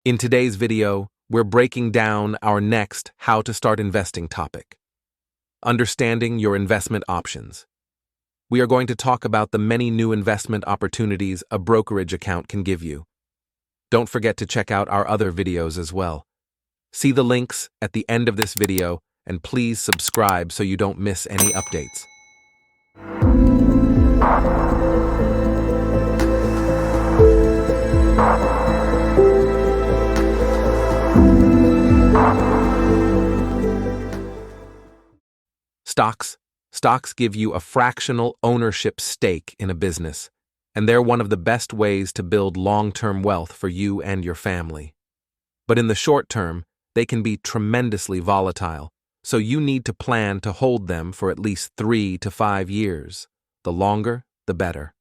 In today's video, we're breaking down our next How to Start Investing topic, understanding your investment options. We are going to talk about the many new investment opportunities a brokerage account can give you. Don't forget to check out our other videos as well. See the links at the end of this video, and please subscribe so you don't miss any updates. Stocks give you a fractional ownership stake in a business, and they're one of the best ways to build long-term wealth for you and your family. But in the short term, they can be tremendously volatile, so you need to plan to hold them for at least 3 to 5 years. The longer, the better.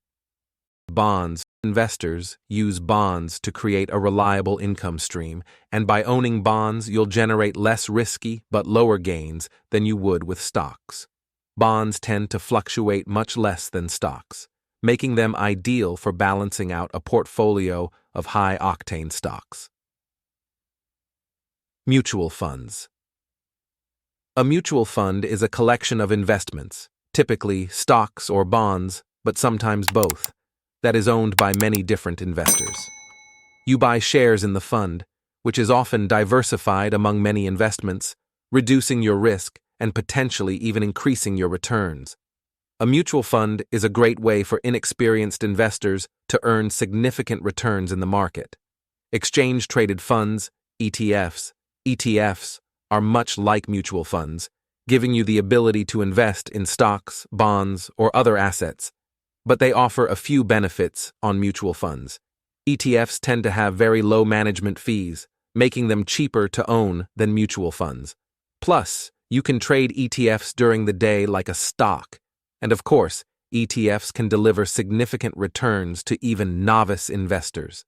Bonds. Investors use bonds to create a reliable income stream, and by owning bonds, you'll generate less risky but lower gains than you would with stocks. Bonds tend to fluctuate much less than stocks, making them ideal for balancing out a portfolio of high-octane stocks. Mutual funds. A mutual fund is a collection of investments, typically stocks or bonds, but sometimes both, that is owned by many different investors. You buy shares in the fund, which is often diversified among many investments, reducing your risk and potentially even increasing your returns. A mutual fund is a great way for inexperienced investors to earn significant returns in the market. Exchange-traded funds, ETFs, are much like mutual funds, giving you the ability to invest in stocks, bonds, or other assets. But they offer a few benefits on mutual funds. ETFs tend to have very low management fees, making them cheaper to own than mutual funds. Plus, you can trade ETFs during the day like a stock. And of course, ETFs can deliver significant returns to even novice investors.